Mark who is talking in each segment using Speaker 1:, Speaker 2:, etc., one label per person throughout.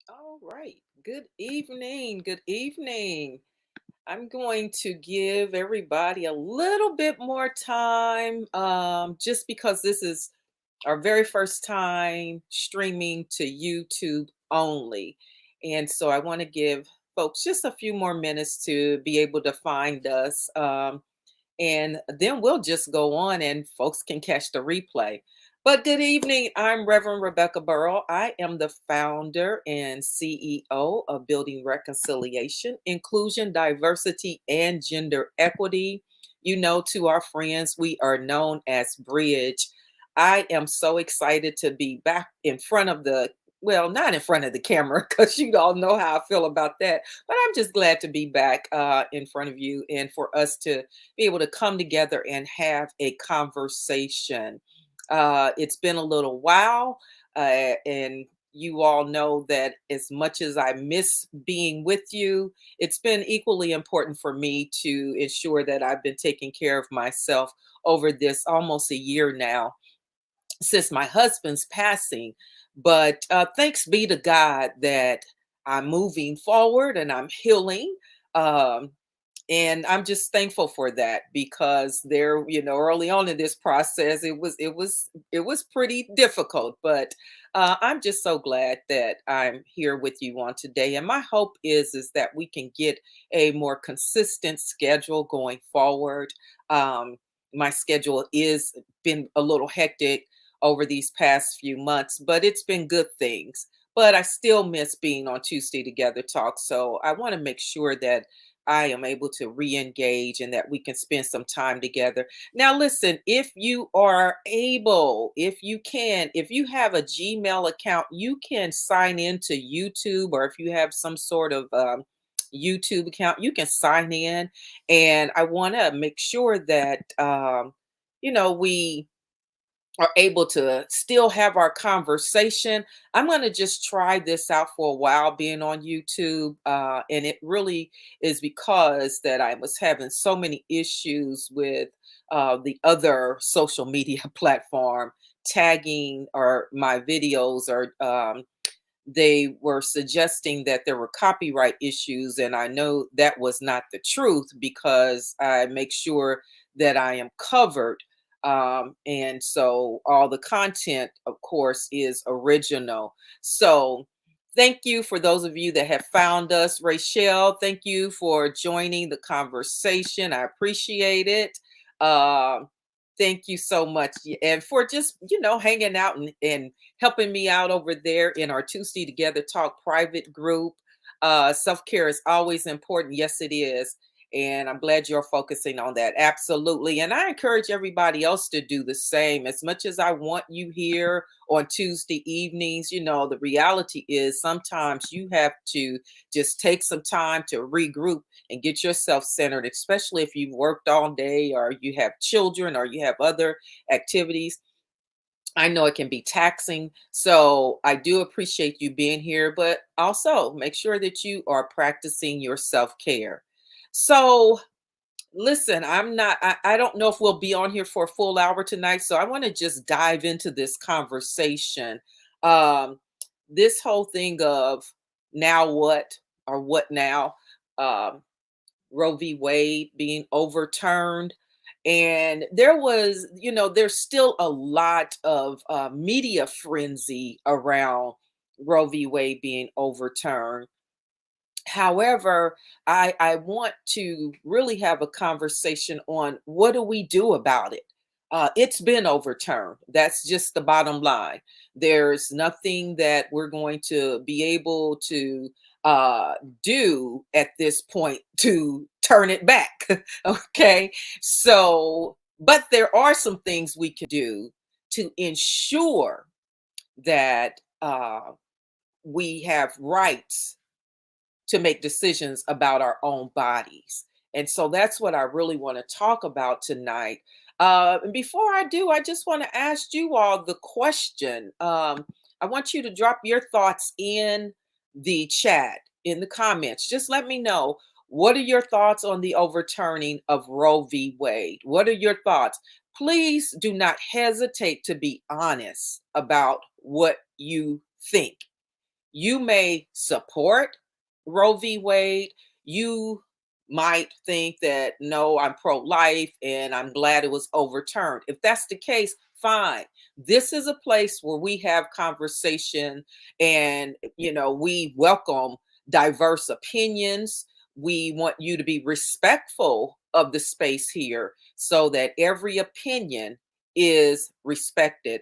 Speaker 1: All right. Good evening. Good evening. I'm going to give everybody a little bit more time just because this is our very first time streaming to YouTube only. And so I want to give folks just a few more minutes to be able to find us. And then we'll just go on and folks can catch the replay. But good evening. I'm Reverend Rebecca Burrow. I am the founder and CEO of Building Reconciliation, Inclusion, Diversity, and Gender Equity. You know, to our friends, we are known as Bridge. I am so excited to be back in front of the well, not in front of the camera because you all know how I feel about that. But I'm just glad to be back in front of you and for us to be able to come together and have a conversation. It's been a little while, and you all know that as much as I miss being with you, it's been equally important for me to ensure that I've been taking care of myself over this almost a year now since my husband's passing. But thanks be to God that I'm moving forward and I'm healing. Um, and I'm just thankful for that because there, early on in this process, it was pretty difficult. But I'm just so glad that I'm here with you on today. And my hope is that we can get a more consistent schedule going forward. My schedule is been a little hectic over these past few months, but it's been good things. But I still miss being on Tuesday Together Talk. So I want to make sure that I am able to re-engage and that we can spend some time together. Now, listen, if you are able, if you can, if you have a Gmail account, you can sign into YouTube, or if you have some sort of YouTube account, you can sign in. And I want to make sure that, we are able to still have our conversation. I'm going to just try this out for a while being on YouTube. And it really is because that I was having so many issues with the other social media platform tagging or my videos, or they were suggesting that there were copyright issues. And I know that was not the truth because I make sure that I am covered. And so all the content, of course, is original. So thank you for those of you that have found us. Rachel, thank you for joining the conversation. I appreciate it. Um, Thank you so much. And for just, hanging out and helping me out over there in our Tuesday Together Talk private group. Self care is always important. Yes, it is. And I'm glad you're focusing on that. Absolutely. And I encourage everybody else to do the same. As much as I want you here on Tuesday evenings, the reality is sometimes you have to just take some time to regroup and get yourself centered, especially if you've worked all day or you have children or you have other activities. I know it can be taxing. So I do appreciate you being here, but also make sure that you are practicing your self care. So, listen, I don't know if we'll be on here for a full hour tonight. So I want to just dive into this conversation. Um, this whole thing of now what or what now? Um, Roe v. Wade being overturned. And there's still a lot of media frenzy around Roe v. Wade being overturned. However, I want to really have a conversation on what do we do about it? It's been overturned. That's just the bottom line. There's nothing that we're going to be able to uh, do at this point to turn it back. Okay. So, but there are some things we can do to ensure that we have rights to make decisions about our own bodies. And so that's what I really want to talk about tonight. And before I do, I just want to ask you all the question. I want you to drop your thoughts in the chat, in the comments. Just let me know, what are your thoughts on the overturning of Roe v. Wade? What are your thoughts? Please do not hesitate to be honest about what you think. You may support Roe v. Wade. You might think that, no, I'm pro life and I'm glad it was overturned. If that's the case, fine. This is a place where we have conversation and, we welcome diverse opinions. We want you to be respectful of the space here so that every opinion is respected.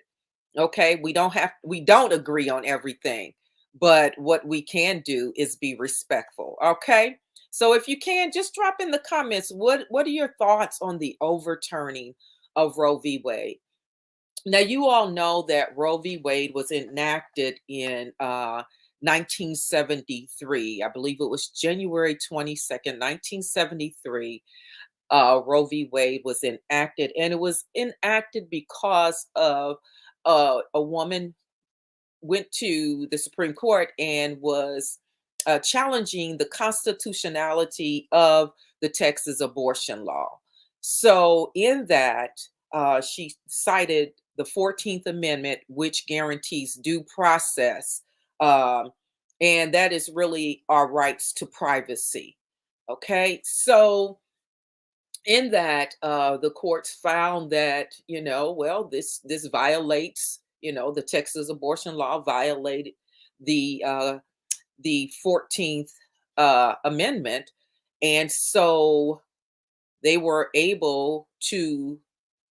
Speaker 1: Okay, we don't agree on everything, but what we can do is be respectful. Okay, so if you can, just drop in the comments, what are your thoughts on the overturning of Roe v. Wade? Now, you all know that Roe v. Wade was enacted in 1973. I believe it was January 22nd, 1973. Roe v. Wade was enacted, and it was enacted because of a woman went to the Supreme Court and was challenging the constitutionality of the Texas abortion law. So, in that, she cited the 14th Amendment, which guarantees due process. Um, and that is really our rights to privacy. Okay. So, in that, the courts found that, well, this violates, the Texas abortion law violated the uh, the 14th Amendment, and so they were able to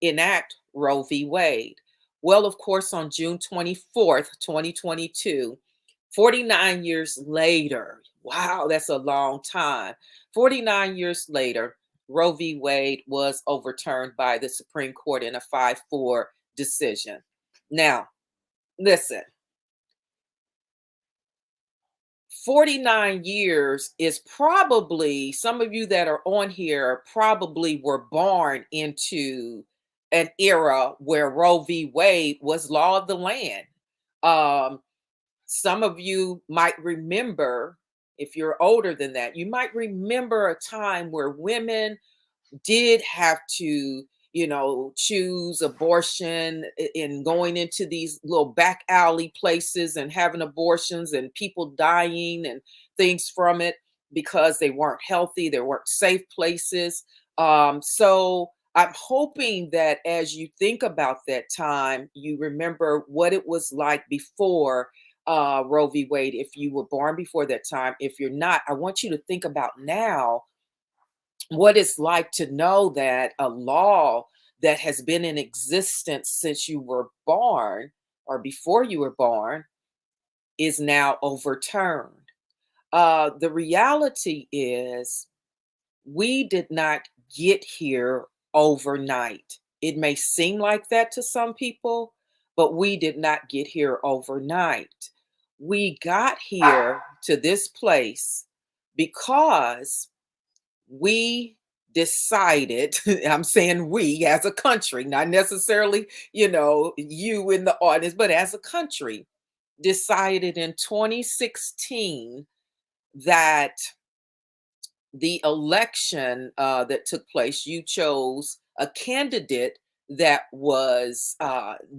Speaker 1: enact Roe v. Wade. Well, of course, on June 24th, 2022, 49 years later, wow, that's a long time. 49 years later, Roe v. Wade was overturned by the Supreme Court in a 5-4 decision. Now, listen, 49 years is probably, some of you that are on here probably were born into an era where Roe v. Wade was law of the land. Um, some of you might remember, if you're older than that, you might remember a time where women did have to, choose abortion in going into these little back alley places and having abortions and people dying and things from it because they weren't healthy, they weren't safe places. So I'm hoping that as you think about that time, you remember what it was like before Roe v. Wade. If you were born before that time, if you're not, I want you to think about now what it's like to know that a law that has been in existence since you were born or before you were born is now overturned. The reality is, we did not get here overnight. It may seem like that to some people, but we did not get here overnight. We got here to this place because we decided, I'm saying we as a country, not necessarily, you in the audience, but as a country, decided in 2016 that the election that took place, you chose a candidate that was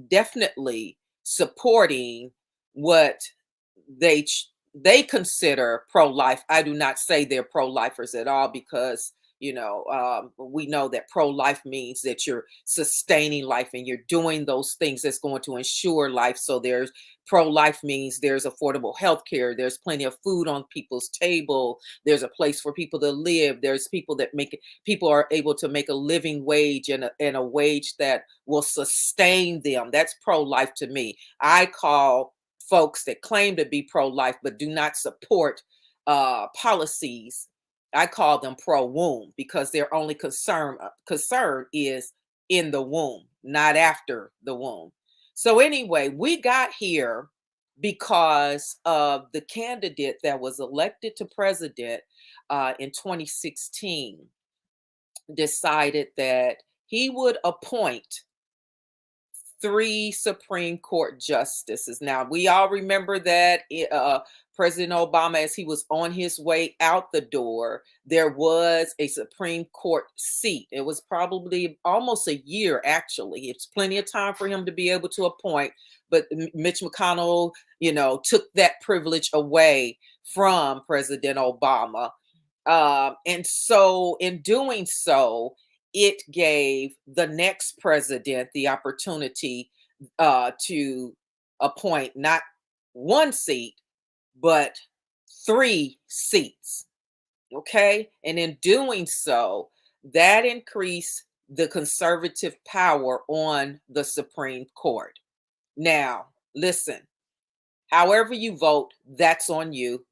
Speaker 1: definitely supporting what they consider pro-life. I do not say they're pro-lifers at all because we know that pro-life means that you're sustaining life and you're doing those things that's going to ensure life. So there's pro-life means there's affordable health care, there's plenty of food on people's table, there's a place for people to live, there's people that make it, people are able to make a living wage and a wage that will sustain them. That's pro-life to me. I call folks that claim to be pro-life but do not support policies, I call them pro-womb, because their only concern is in the womb, not after the womb. So anyway, we got here because of the candidate that was elected to president in 2016 decided that he would appoint 3 Supreme Court justices. Now, we all remember that President Obama, as he was on his way out the door, there was a Supreme Court seat. It was probably almost a year, actually. It's plenty of time for him to be able to appoint. But Mitch McConnell, took that privilege away from President Obama. And so, in doing so, it gave the next president the opportunity to appoint not one seat, but three seats. Okay. And in doing so, that increased the conservative power on the Supreme Court. Now, listen, however you vote, that's on you.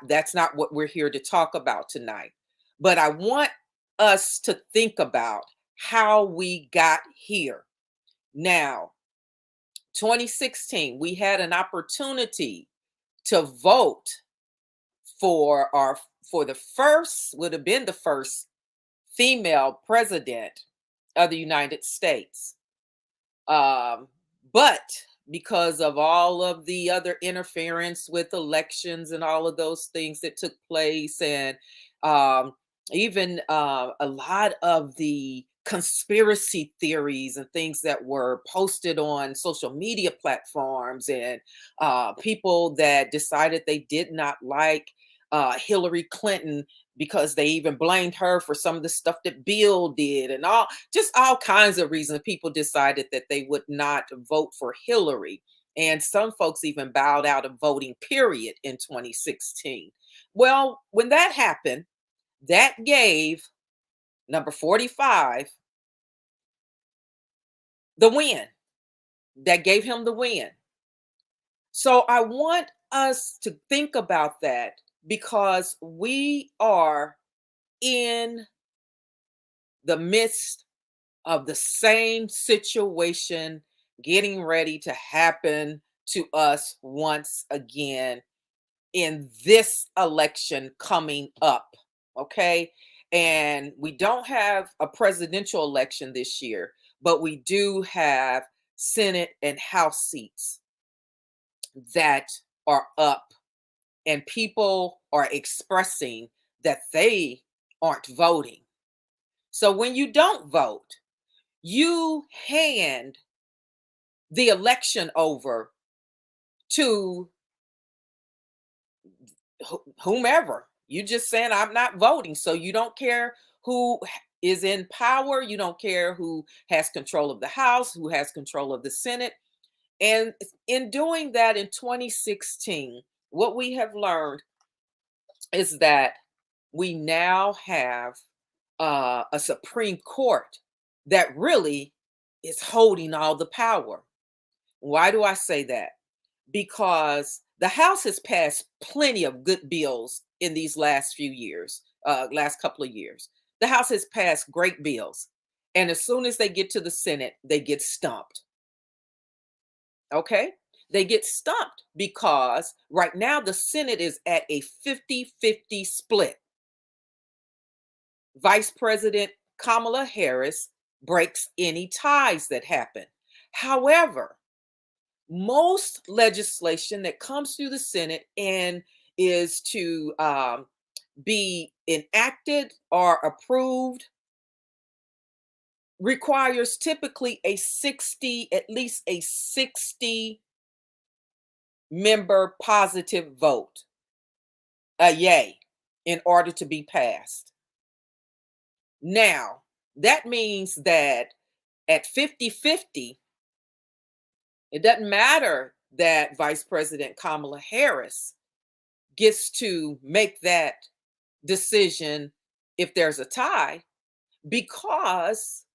Speaker 1: That's not what we're here to talk about tonight. But I want us to think about how we got here. Now, 2016, we had an opportunity to vote for the first, would have been the first female president of the United States. But because of all of the other interference with elections and all of those things that took place, and um, even a lot of the conspiracy theories and things that were posted on social media platforms, and people that decided they did not like Hillary Clinton because they even blamed her for some of the stuff that Bill did, and all kinds of reasons people decided that they would not vote for Hillary. And some folks even bowed out of voting, period, in 2016. Well, when that happened, that gave number 45 the win. That gave him the win. So I want us to think about that, because we are in the midst of the same situation getting ready to happen to us once again in this election coming up. Okay. And we don't have a presidential election this year, but we do have Senate and House seats that are up, and people are expressing that they aren't voting. So when you don't vote, you hand the election over to whomever. You just saying, I'm not voting. So you don't care who is in power. You don't care who has control of the House, who has control of the Senate. And in doing that in 2016, what we have learned is that we now have a Supreme Court that really is holding all the power. Why do I say that? Because the House has passed plenty of good bills in these last few years, last couple of years. The House has passed great bills. And as soon as they get to the Senate, they get stumped. Okay? They get stumped because right now the Senate is at a 50-50 split. Vice President Kamala Harris breaks any ties that happen. However, most legislation that comes through the Senate and is to be enacted or approved requires typically at least a 60 member positive vote, a yay, in order to be passed. Now, that means that at 50-50, it doesn't matter that Vice President Kamala Harris gets to make that decision if there's a tie, because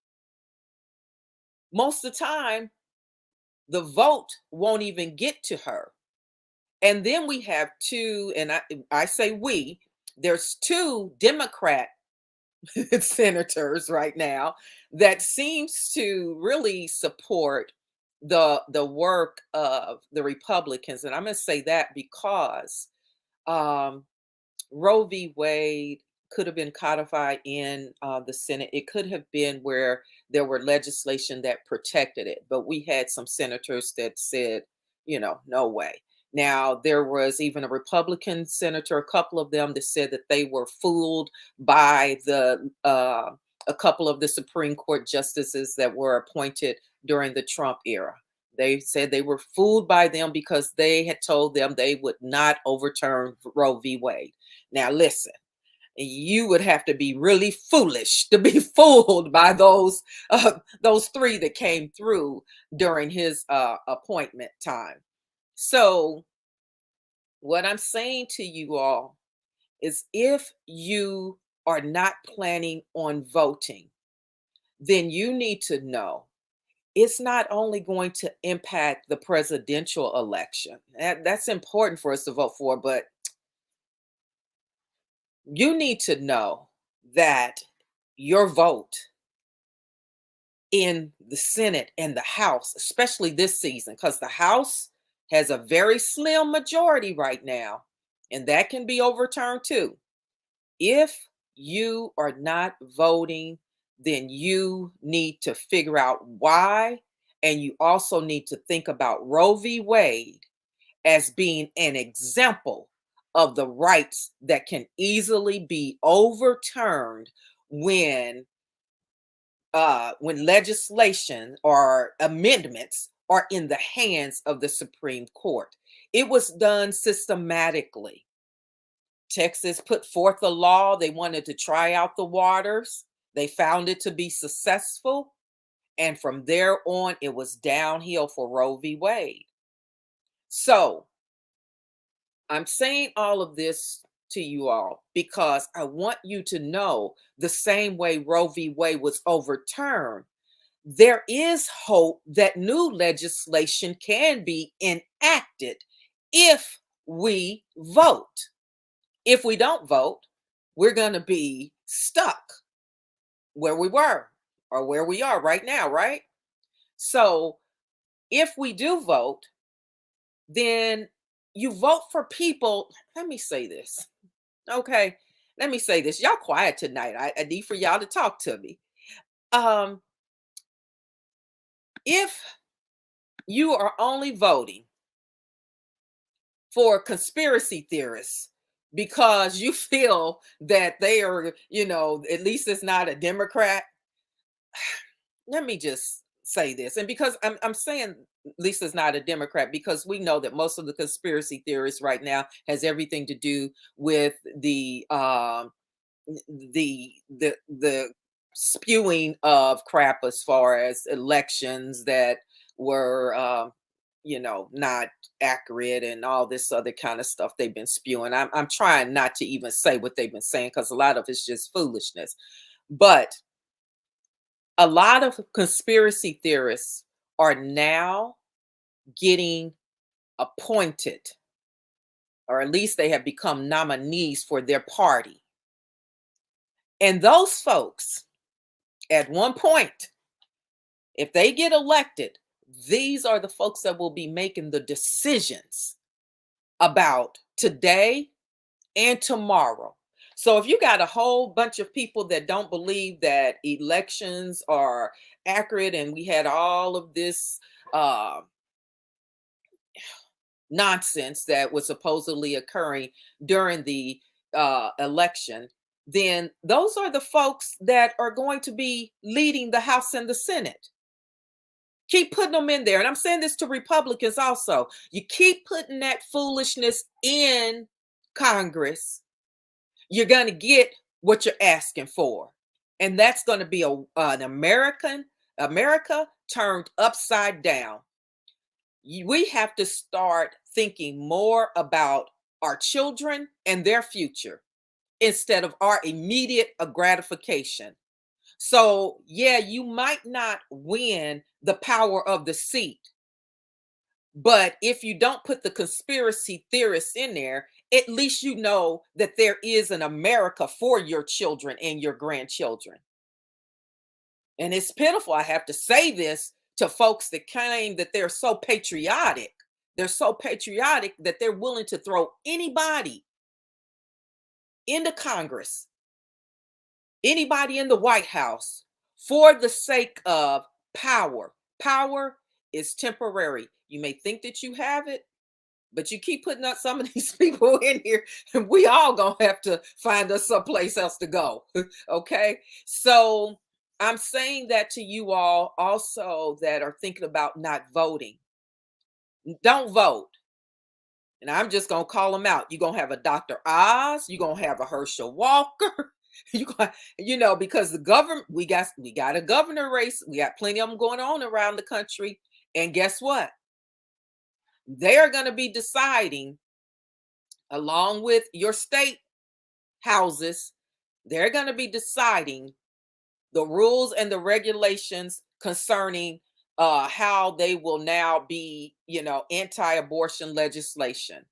Speaker 1: most of the time the vote won't even get to her. And then we have two, and I say there's two Democrat senators right now that seems to really support the work of the Republicans. And I'm going to say that because um, Roe v. Wade could have been codified in the Senate. It could have been where there were legislation that protected it, but we had some senators that said, no way. Now, there was even a Republican senator, a couple of them that said that they were fooled by a couple of the Supreme Court justices that were appointed during the Trump era. They said they were fooled by them because they had told them they would not overturn Roe v. Wade. Now, listen, you would have to be really foolish to be fooled by those three that came through during his appointment time. So, what I'm saying to you all is if you are not planning on voting, then you need to know it's not only going to impact the presidential election. That's important for us to vote for, but you need to know that your vote in the Senate and the House, especially this season, because the House has a very slim majority right now, and that can be overturned too. If you are not voting, then you need to figure out why. And you also need to think about Roe v. Wade as being an example of the rights that can easily be overturned when when legislation or amendments are in the hands of the Supreme Court. It was done systematically. Texas put forth a law. They wanted to try out the waters. They found it to be successful. And from there on, it was downhill for Roe v. Wade. So I'm saying all of this to you all because I want you to know the same way Roe v. Wade was overturned, there is hope that new legislation can be enacted if we vote. If we don't vote, we're going to be stuck where we were or where we are right now, right? So if we do vote, then you vote for people. Let me say this. Okay. Let me say this. Y'all quiet tonight. I need for y'all to talk to me. Um, if you are only voting for conspiracy theorists because you feel that they are, at least it's not a Democrat. Let me just say this. And because I'm saying Lisa's not a Democrat, because we know that most of the conspiracy theorists right now has everything to do with the spewing of crap as far as elections that were not accurate and all this other kind of stuff they've been spewing. I'm trying not to even say what they've been saying because a lot of it's just foolishness. But a lot of conspiracy theorists are now getting appointed, or at least they have become nominees for their party. And those folks, at one point, if they get elected, these are the folks that will be making the decisions about today and tomorrow. So if you got a whole bunch of people that don't believe that elections are accurate, and we had all of this uh, nonsense that was supposedly occurring during the election, then those are the folks that are going to be leading the House and the Senate. Keep putting them in there. And I'm saying this to Republicans also. You keep putting that foolishness in Congress, you're going to get what you're asking for. And that's going to be an America turned upside down. We have to start thinking more about our children and their future instead of our immediate gratification. So, yeah, you might not win the power of the seat, but if you don't put the conspiracy theorists in there, at least you know that there is an America for your children and your grandchildren. And it's pitiful. I have to say this to folks that claim that they're so patriotic. They're so patriotic that they're willing to throw anybody into Congress, anybody in the White House for the sake of power. Power is temporary. You may think that you have it, But you keep putting up some of these people in here, and we all gonna have to find us someplace else to go. Okay. So I'm saying that to you all also that are thinking about not voting. Don't vote. And I'm just gonna call them out. You're gonna have a Dr. Oz, you're gonna have a Herschel Walker. You got, because the government, we got a governor race, we got plenty of them going on around the country. And guess what? They're gonna be deciding, along with your state houses, they're gonna be deciding the rules and the regulations concerning how they will now be, anti-abortion legislation.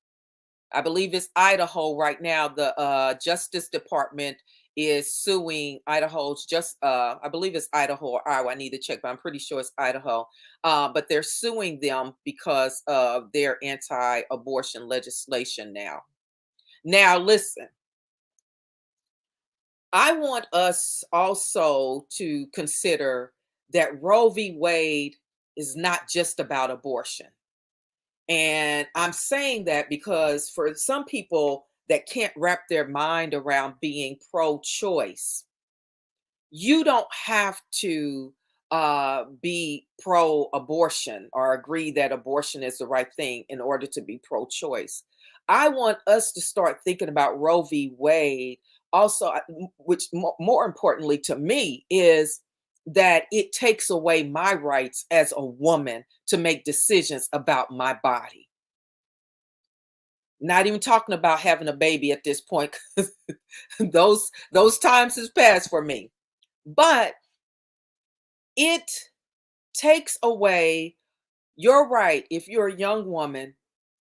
Speaker 1: I believe it's Idaho right now. The Justice Department is suing Idaho's I believe it's Idaho or Iowa. I need to check, but I'm pretty sure it's Idaho. But they're suing them because of their anti-abortion legislation now. Now, listen, I want us also to consider that Roe v. Wade is not just about abortion. And I'm saying that because for some people that can't wrap their mind around being pro choice, you don't have to be pro abortion or agree that abortion is the right thing in order to be pro choice. I want us to start thinking about Roe v. Wade also, which more importantly to me is that it takes away my rights as a woman to make decisions about my body. Not even talking about having a baby at this point, 'cause those times has passed for me. But it takes away your right. If you're a young woman,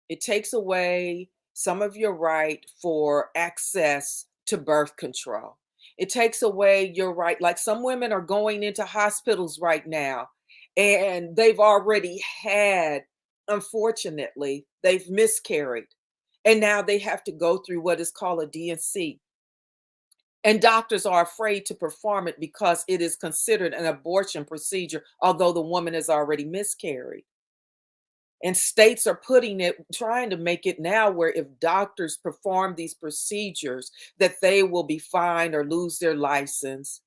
Speaker 1: it takes away some of your right for access to birth control. It takes away your right. Like some women are going into hospitals right now and they've already had, unfortunately, they've miscarried. And now they have to go through what is called a DNC. And doctors are afraid to perform it because it is considered an abortion procedure, although the woman has already miscarried. And states are trying to make it now where if doctors perform these procedures, that they will be fined or lose their license,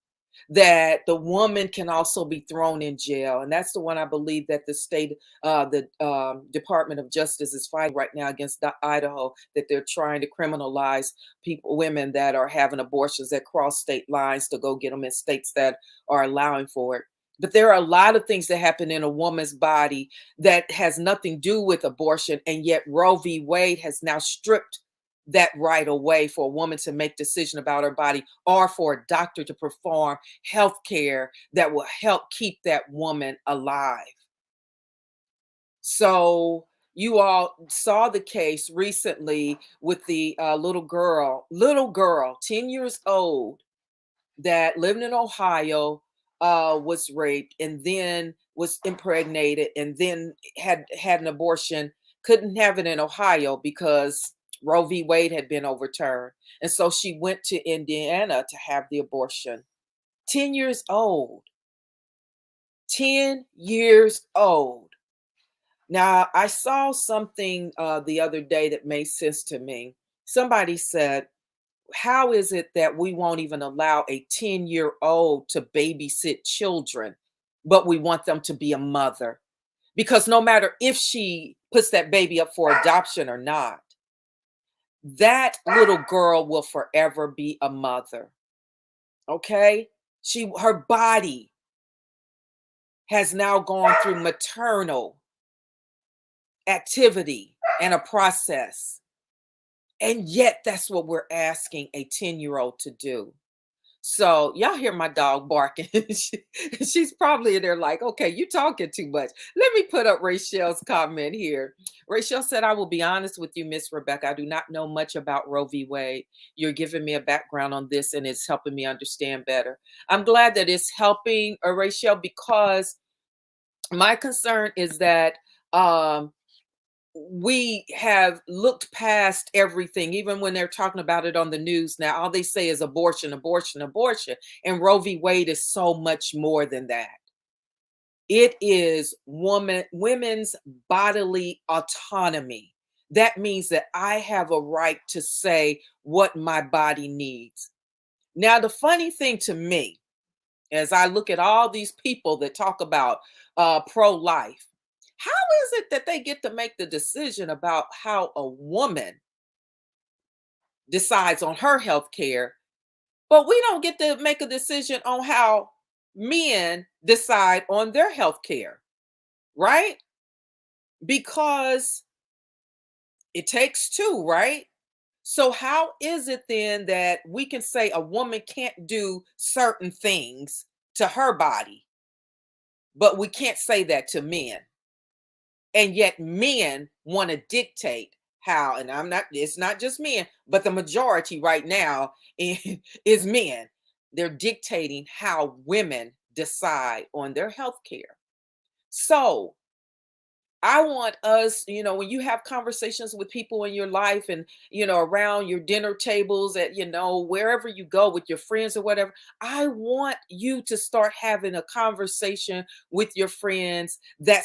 Speaker 1: that the woman can also be thrown in jail. And that's the one I believe that the Department of Justice is fighting right now against Idaho, that they're trying to criminalize women that are having abortions that cross state lines to go get them in states that are allowing for it. But there are a lot of things that happen in a woman's body that has nothing to do with abortion. And yet Roe v. Wade has now stripped that right away for a woman to make decision about her body or for a doctor to perform health care that will help keep that woman alive. So you all saw the case recently with the little girl, 10 years old, that lived in Ohio, was raped and then was impregnated and then had an abortion. Couldn't have it in Ohio because Roe v. Wade had been overturned. And so she went to Indiana to have the abortion. 10 years old. 10 years old. Now, I saw something the other day that made sense to me. Somebody said, how is it that we won't even allow a 10-year-old to babysit children, but we want them to be a mother? Because no matter if she puts that baby up for adoption or not, that little girl will forever be a mother. Okay? Her body has now gone through maternal activity and a process. And yet that's what we're asking a 10-year-old to do. So y'all hear my dog barking. She's probably in there like, okay, you talking too much. Let me put up Rachel's comment here. Rachel said, I will be honest with you, Miss Rebecca. I do not know much about Roe v. Wade. You're giving me a background on this and it's helping me understand better. I'm glad that it's helping, Rachel, because my concern is that we have looked past everything, even when they're talking about it on the news now. All they say is abortion, abortion, abortion. And Roe v. Wade is so much more than that. It is women's bodily autonomy. that means that I have a right to say what my body needs. Now, the funny thing to me, as I look at all these people that talk about pro life, how is it that they get to make the decision about how a woman decides on her health care, but we don't get to make a decision on how men decide on their health care, right? Because it takes two, right? So, how is it then that we can say a woman can't do certain things to her body, but we can't say that to men? And yet, men want to dictate how, and it's not just men, but the majority right now is men. They're dictating how women decide on their health care. So, I want us, when you have conversations with people in your life and, around your dinner tables at, wherever you go with your friends or whatever, I want you to start having a conversation with your friends that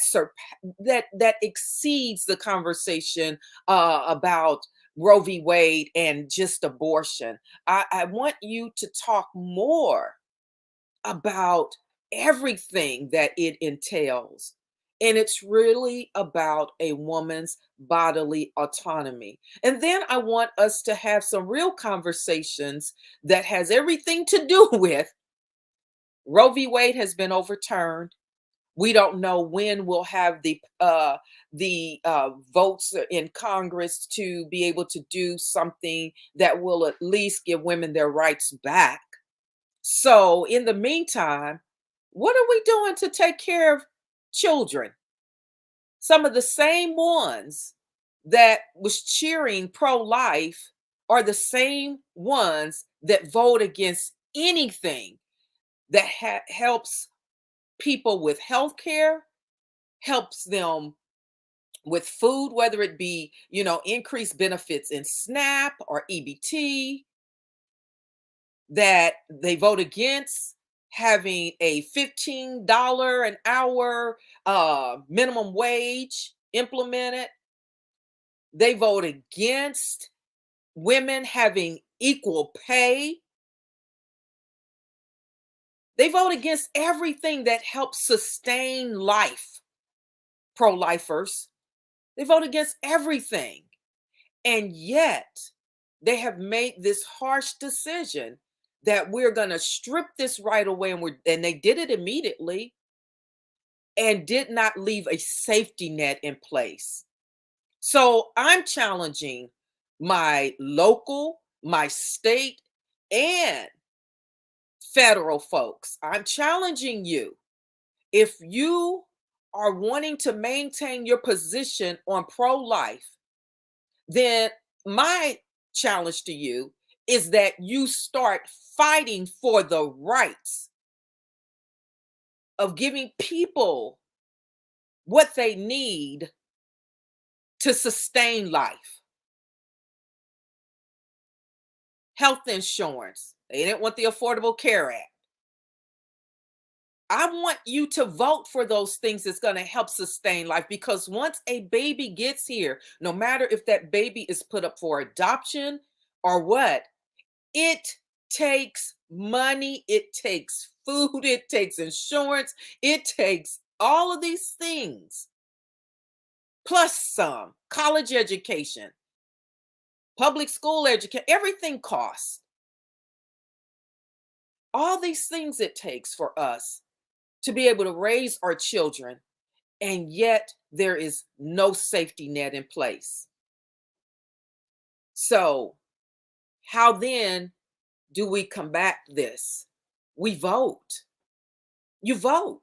Speaker 1: exceeds the conversation about Roe v. Wade and just abortion. I want you to talk more about everything that it entails. And it's really about a woman's bodily autonomy. And then I want us to have some real conversations that has everything to do with Roe v. Wade has been overturned. We don't know when we'll have the votes in Congress to be able to do something that will at least give women their rights back. So, in the meantime, what are we doing to take care of children? Some of the same ones that was cheering pro-life are the same ones that vote against anything that helps people with health care, helps them with food, whether it be, increased benefits in SNAP or EBT, that they vote against having a $15 an hour minimum wage implemented. They vote against women having equal pay. They vote against everything that helps sustain life, pro-lifers. They vote against everything. And yet, they have made this harsh decision that we're going to strip this right away, and they did it immediately and did not leave a safety net in place. So I'm challenging my local, my state, and federal folks. I'm challenging you. If you are wanting to maintain your position on pro-life, then my challenge to you is that you start fighting for the rights of giving people what they need to sustain life. Health insurance. They didn't want the Affordable Care Act. I want you to vote for those things that's going to help sustain life, because once a baby gets here, no matter if that baby is put up for adoption or what, it takes money, it takes food, it takes insurance, it takes all of these things, plus some college education, public school education, everything costs. All these things it takes for us to be able to raise our children, and yet there is no safety net in place. So, how then do we combat this? We vote. You vote.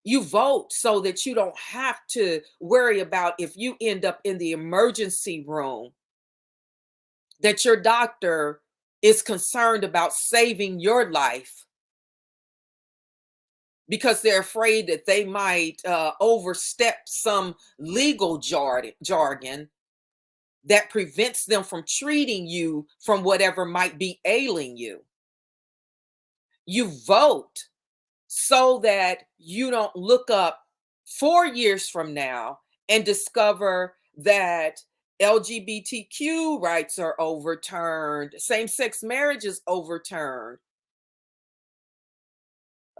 Speaker 1: You vote so that you don't have to worry about, if you end up in the emergency room, that your doctor is concerned about saving your life because they're afraid that they might overstep some legal jargon that prevents them from treating you from whatever might be ailing you. You vote so that you don't look up 4 years from now and discover that LGBTQ rights are overturned, same sex marriage is overturned.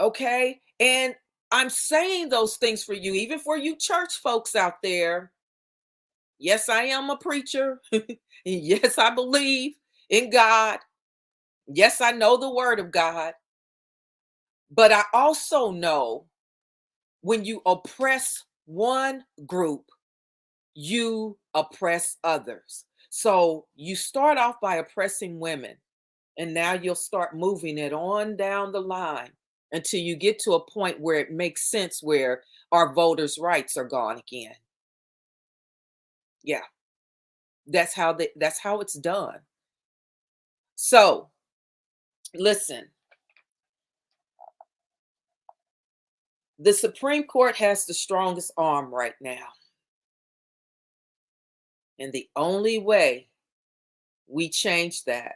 Speaker 1: Okay. And I'm saying those things for you, even for you church folks out there. Yes, I am a preacher. Yes, I believe in God. Yes, I know the word of God. But I also know when you oppress one group, you oppress others. So you start off by oppressing women, and now you'll start moving it on down the line until you get to a point where it makes sense, where our voters' rights are gone again. Yeah, that's how it's done. So listen, the Supreme Court has the strongest arm right now. And the only way we change that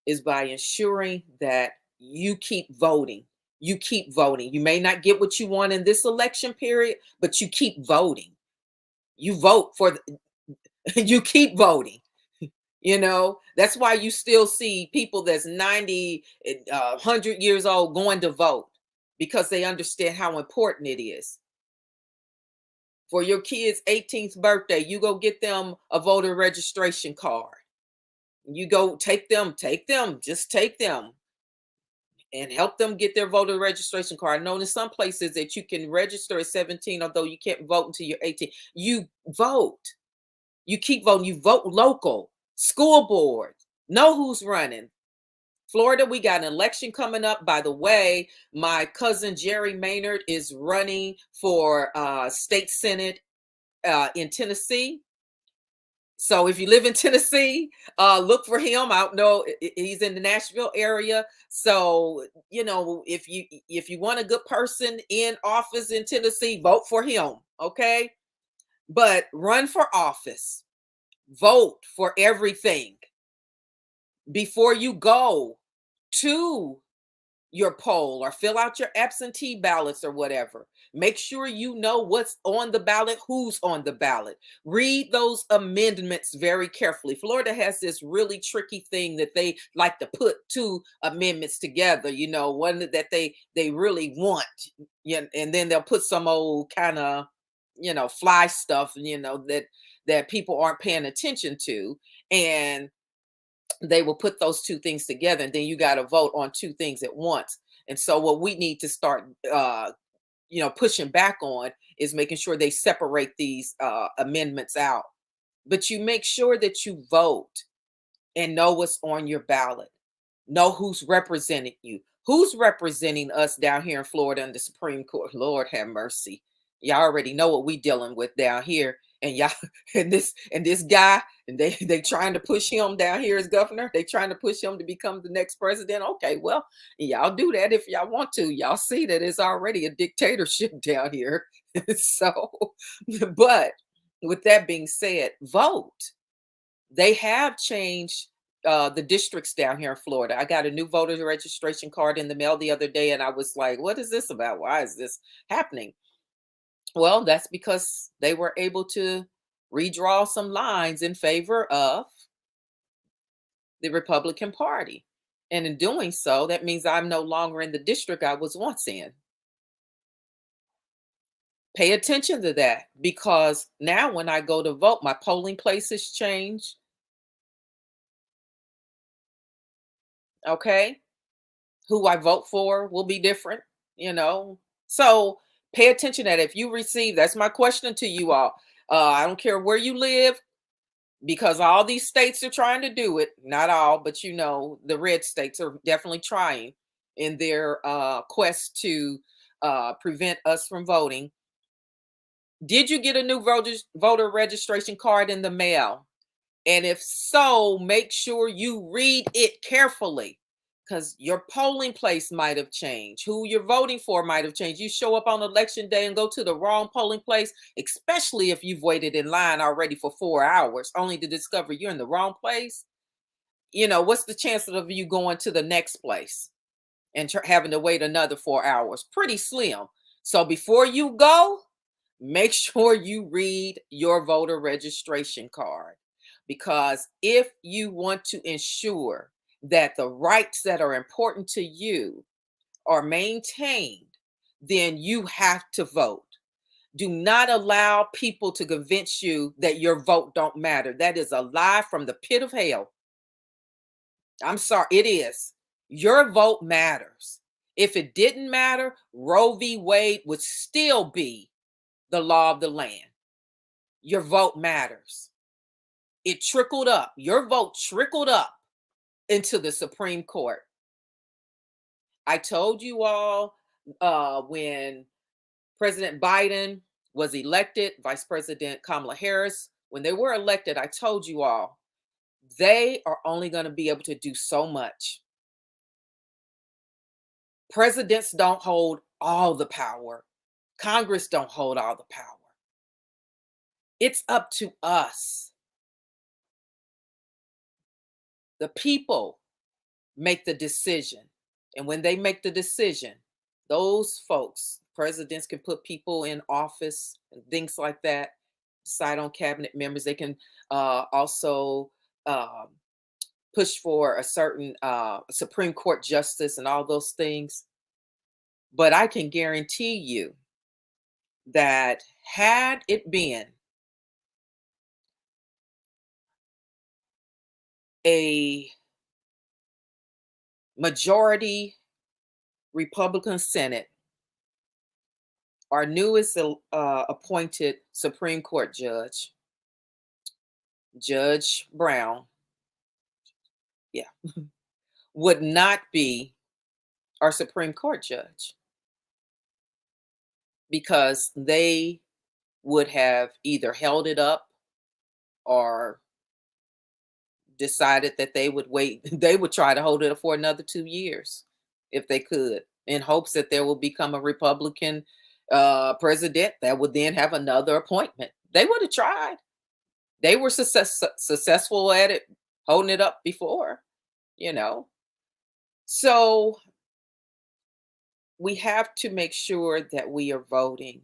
Speaker 1: is by ensuring that you keep voting. You keep voting. You may not get what you want in this election period, but you keep voting. You vote for you keep voting. That's why you still see people that's 90, 100 years old going to vote, because they understand how important it is. For your kids' 18th birthday, you go get them a voter registration card. You go take them, just take them and help them get their voter registration card. I know in some places that you can register at 17, although you can't vote until you're 18. You vote. You keep voting. You vote local, school board. Know who's running. Florida, we got an election coming up. By the way, my cousin Jerry Maynard is running for state senate in Tennessee. So if you live in Tennessee, look for him. I don't know, he's in the Nashville area. So if you want a good person in office in Tennessee, vote for him. Okay, but run for office, vote for everything before you go to your poll or fill out your absentee ballots or whatever. Make sure you know what's on the ballot, who's on the ballot. Read those amendments very carefully. Florida has this really tricky thing that they like to put two amendments together, one that they really want. Yeah, and then they'll put some old kind of, fly stuff, that people aren't paying attention to. And they will put those two things together, and then you got to vote on two things at once. And so what we need to start pushing back on is making sure they separate these amendments out. But you make sure that you vote and know what's on your ballot. Know who's representing you. Who's representing us down here in Florida in the Supreme Court? Lord have mercy. Y'all already know what we dealing with down here. And y'all and this guy, and they trying to push him down here as governor. They trying to push him to become the next president. Okay, well, y'all do that if y'all want to. Y'all see that it's already a dictatorship down here. So, but with that being said, vote. They have changed the districts down here in Florida. I got a new voter registration card in the mail the other day, and I was like, what is this about? Why is this happening? Well, that's because they were able to redraw some lines in favor of the Republican Party. And in doing so, that means I'm no longer in the district I was once in. Pay attention to that, because now when I go to vote, my polling place has changed. Okay. Who I vote for will be different, you know. So pay attention to that. If you receive, that's my question to you all. I don't care where you live, because all these states are trying to do it. Not all, but the red states are definitely trying in their quest to prevent us from voting. Did you get a new voter registration card in the mail? And if so, make sure you read it carefully, because your polling place might have changed. Who you're voting for might have changed. You show up on election day and go to the wrong polling place, especially if you've waited in line already for 4 hours, only to discover you're in the wrong place. What's the chance of you going to the next place and having to wait another 4 hours? Pretty slim. So before you go, Make sure you read your voter registration card, because if you want to ensure that the rights that are important to you are maintained, then you have to vote. Do not allow people to convince you that your vote don't matter. That is a lie from the pit of hell. I'm sorry, it is. Your vote matters. If it didn't matter, Roe v. Wade would still be the law of the land. Your vote matters. It trickled up. Your vote trickled up into the Supreme Court. I told you all when President Biden was elected, Vice President Kamala Harris, when they were elected, I told you all, they are only going to be able to do so much. Presidents don't hold all the power. Congress don't hold all the power. It's up to us. The people make the decision. And when they make the decision, those folks, presidents can put people in office and things like that, decide on cabinet members. They can also um push for a certain Supreme Court justice and all those things. But I can guarantee you that had it been a majority Republican Senate, our newest appointed Supreme Court judge, Judge Brown, yeah, would not be our Supreme Court judge, because they would have either held it up or decided that they would wait. They would try to hold it for another 2 years if they could, in hopes that there will become a Republican president that would then have another appointment. They would have tried. They were successful at it, holding it up before, you know. So we have to make sure that we are voting,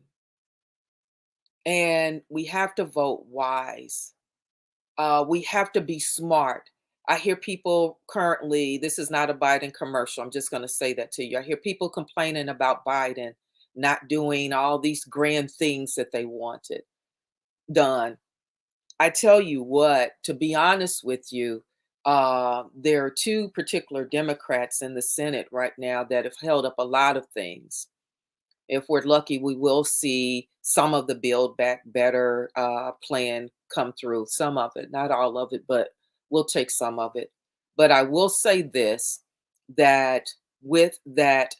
Speaker 1: and we have to vote wise. We have to be smart. I hear people currently, this is not a Biden commercial. I'm just going to say that to you. I hear people complaining about Biden not doing all these grand things that they wanted done. I tell you what, to be honest with you, there are two particular Democrats in the Senate right now that have held up a lot of things. If we're lucky, we will see some of the Build Back Better plan come through. Some of it, not all of it, but we'll take some of it. But I will say this, that with that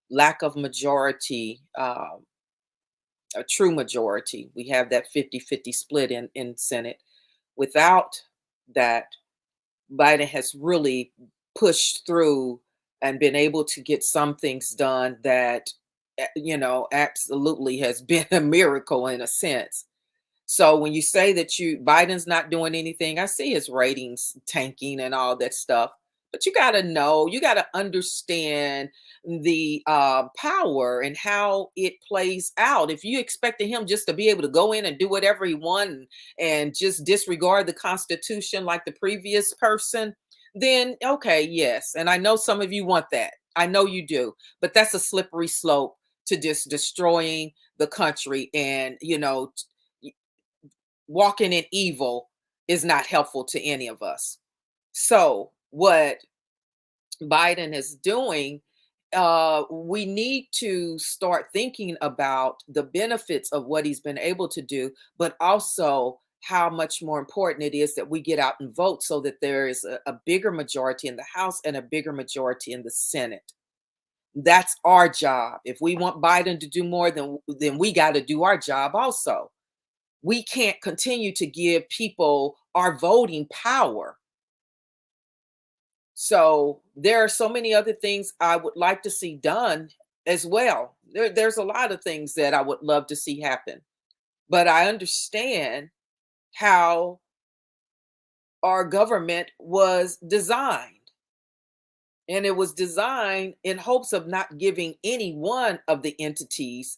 Speaker 1: lack of majority, a true majority, we have that 50-50 split in Senate. Without that, Biden has really pushed through and been able to get some things done that, absolutely has been a miracle in a sense. So when you say that Biden's not doing anything, I see his ratings tanking and all that stuff. But you got to know, you got to understand the power and how it plays out. If you expected him just to be able to go in and do whatever he wanted and just disregard the Constitution like the previous person, then okay, yes. And I know some of you want that. I know you do. But that's a slippery slope to just destroying the country, and walking in evil is not helpful to any of us. So, what Biden is doing, we need to start thinking about the benefits of what he's been able to do, but also how much more important it is that we get out and vote so that there is a bigger majority in the House and a bigger majority in the Senate. That's our job. If we want Biden to do more, then we got to do our job also. We can't continue to give people our voting power. So there are so many other things I would like to see done as well. There's a lot of things that I would love to see happen, but I understand how our government was designed. And it was designed in hopes of not giving any one of the entities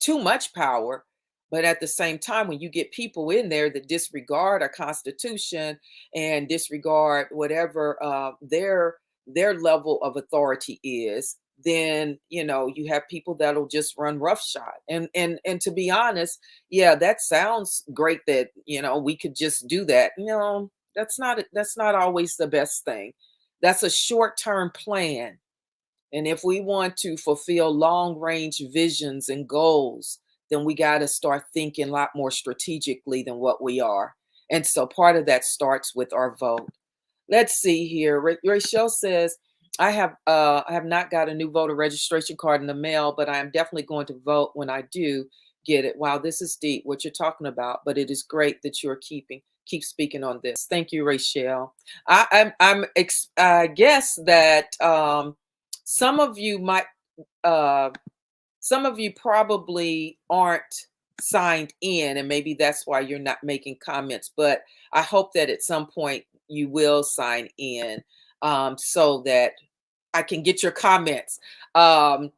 Speaker 1: too much power. But at the same time, when you get people in there that disregard our Constitution and disregard whatever their level of authority is, then you have people that'll just run roughshod. And to be honest, yeah, that sounds great that we could just do that. No, that's not always the best thing. That's a short-term plan, and if we want to fulfill long range visions and goals, then we got to start thinking a lot more strategically than what we are. And so part of that starts with our vote. Let's see here. Rachel says, I have not got a new voter registration card in the mail, but I am definitely going to vote when I do get it. Wow, this is deep what you're talking about, but it is great that you're keep speaking on this. Thank you, Rachel. I guess that some of you might uh some of you probably aren't signed in, and maybe that's why you're not making comments, but I hope that at some point you will sign in, so that I can get your comments. um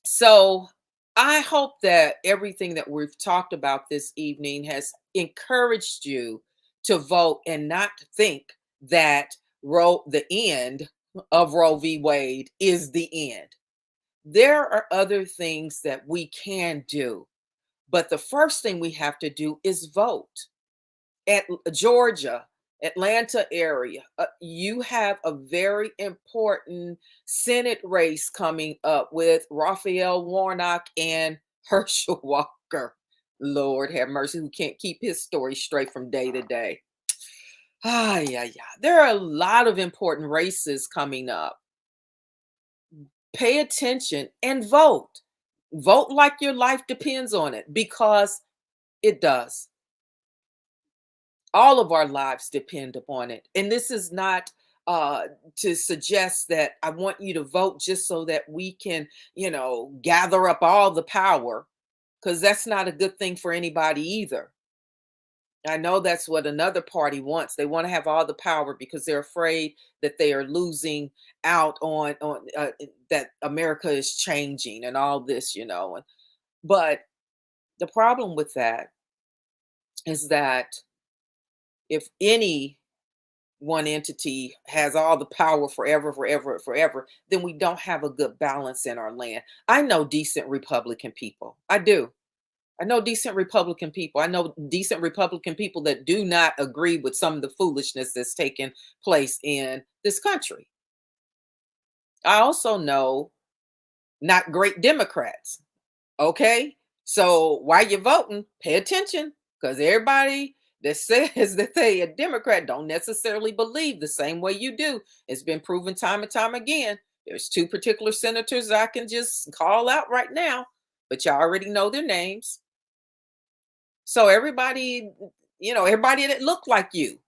Speaker 1: so I hope that everything that we've talked about this evening has encouraged you to vote and not think that the end of Roe v. Wade is the end. There are other things that we can do, but the first thing we have to do is vote. At Georgia, Atlanta area, you have a very important Senate race coming up with Raphael Warnock and Herschel Walker. Lord have mercy, who can't keep his story straight from day to day. Ah, yeah, yeah. There are a lot of important races coming up. Pay attention and vote. Vote like your life depends on it, because it does. All of our lives depend upon it. And this is not to suggest that I want you to vote just so that we can, gather up all the power, because that's not a good thing for anybody either. I know that's what another party wants. They want to have all the power because they're afraid that they are losing out on that America is changing and all this, But the problem with that is that if any one entity has all the power forever, forever, forever, then we don't have a good balance in our land. I know decent Republican people. I do. I know decent Republican people. I know decent Republican people that do not agree with some of the foolishness that's taking place in this country. I also know not great Democrats. Okay. So while you're voting, pay attention, because everybody that says that they a Democrat don't necessarily believe the same way you do. It's been proven time and time again. There's two particular senators I can just call out right now, but you already know their names. So everybody that look like you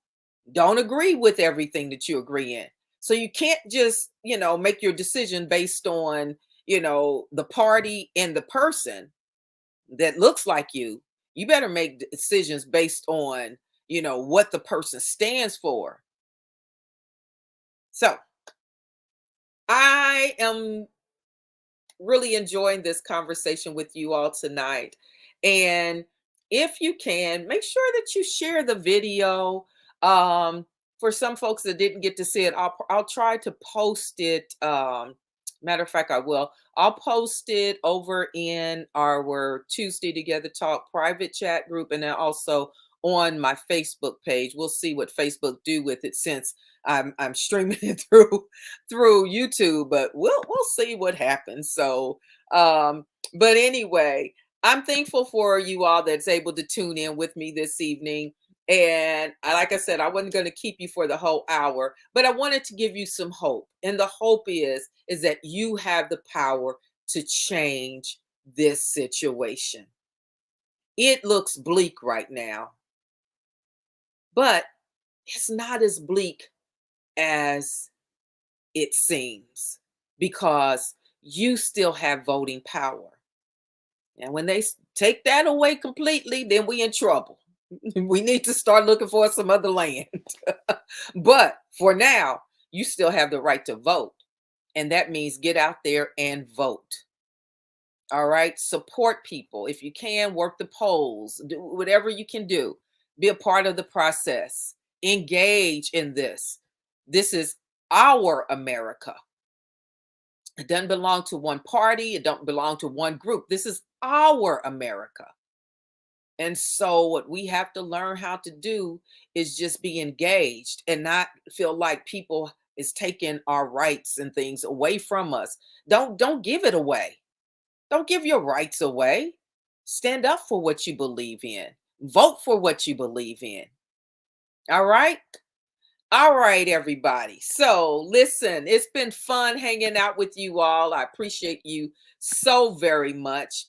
Speaker 1: don't agree with everything that you agree in. So you can't just, make your decision based on, the party and the person that looks like you. You better make decisions based on, what the person stands for. So I am really enjoying this conversation with you all tonight. And if you can, make sure that you share the video. For some folks that didn't get to see it, I'll try to post it. Matter of fact, I will. I'll post it over in our Tuesday Together Talk private chat group, and then also on my Facebook page. We'll see what Facebook do with it, since I'm streaming it through YouTube, but we'll see what happens. So, but anyway, I'm thankful for you all that's able to tune in with me this evening. And like I said, I wasn't going to keep you for the whole hour, but I wanted to give you some hope. And the hope is that you have the power to change this situation. It looks bleak right now, but it's not as bleak as it seems, because you still have voting power. And when they take that away completely, then we in trouble. We need to start looking for some other land. But for now, you still have the right to vote. And that means get out there and vote. All right. Support people. If you can, work the polls, do whatever you can do. Be a part of the process. Engage in this. This is our America. It doesn't belong to one party. It don't belong to one group. This is our America. And so what we have to learn how to do is just be engaged and not feel like people is taking our rights and things away from us. Don't give it away. Don't give your rights away. Stand up for what you believe in. Vote for what you believe in. All right? All right, everybody. So, listen, it's been fun hanging out with you all. I appreciate you so very much.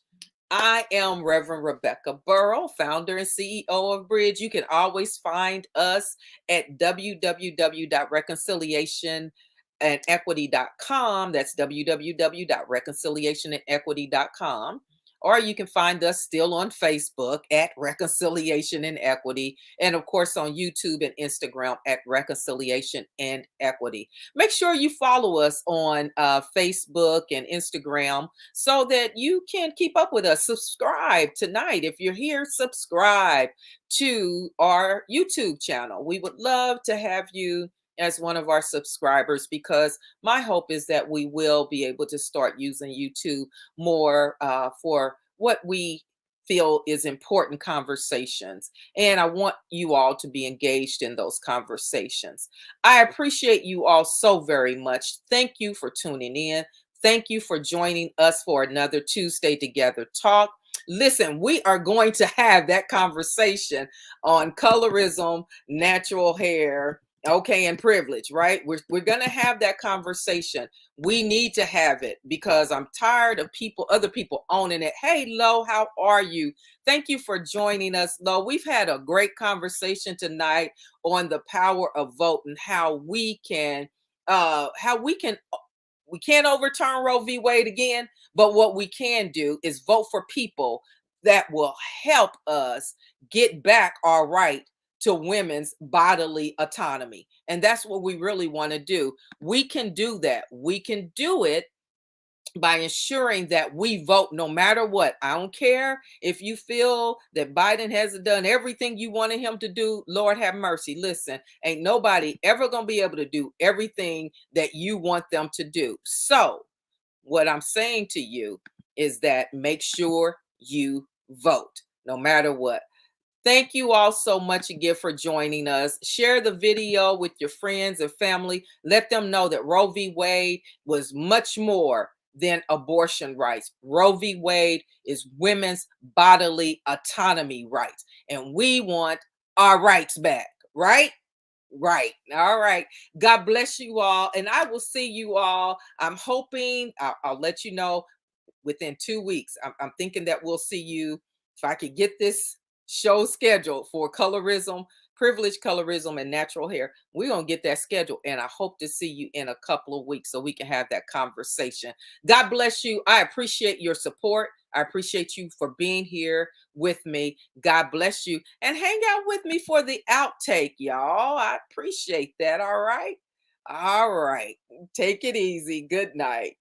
Speaker 1: I am Reverend Rebecca Burrow, founder and CEO of Bridge. You can always find us at www.reconciliationandequity.com. That's www.reconciliationandequity.com. Or you can find us still on Facebook at Reconciliation and Equity, and of course on YouTube and Instagram at Reconciliation and Equity. Make sure you follow us on Facebook and Instagram so that you can keep up with us. Subscribe tonight. If you're here, subscribe to our YouTube channel. We would love to have you as one of our subscribers, because my hope is that we will be able to start using YouTube more for what we feel is important conversations. And I want you all to be engaged in those conversations. I appreciate you all so very much. Thank you for tuning in. Thank you for joining us for another Tuesday Together Talk. Listen, we are going to have that conversation on colorism, natural hair, okay, and privilege, right? We're going to have that conversation. We need to have it because I'm tired of other people owning it. Hey, Lo, how are you? Thank you for joining us, Lo. We've had a great conversation tonight on the power of vote and how we can't overturn Roe v. Wade again, but what we can do is vote for people that will help us get back our right to women's bodily autonomy. And that's what we really want to do. We can do that. We can do it by ensuring that we vote no matter what. I don't care if you feel that Biden hasn't done everything you wanted him to do. Lord have mercy. Listen, ain't nobody ever going to be able to do everything that you want them to do. So, what I'm saying to you is that make sure you vote no matter what. Thank you all so much again for joining us. Share the video with your friends and family. Let them know that Roe v. Wade was much more than abortion rights. Roe v. Wade is women's bodily autonomy rights. And we want our rights back, right? Right. All right. God bless you all. And I will see you all. I'm hoping I'll let you know within 2 weeks. I'm thinking that we'll see you. If I could get this show scheduled for colorism, privilege, colorism, and natural hair, we're going to get that scheduled. And I hope to see you in a couple of weeks so we can have that conversation. God bless you. I appreciate your support. I appreciate you for being here with me. God bless you. And hang out with me for the outtake, y'all. I appreciate that. All right. All right. Take it easy. Good night.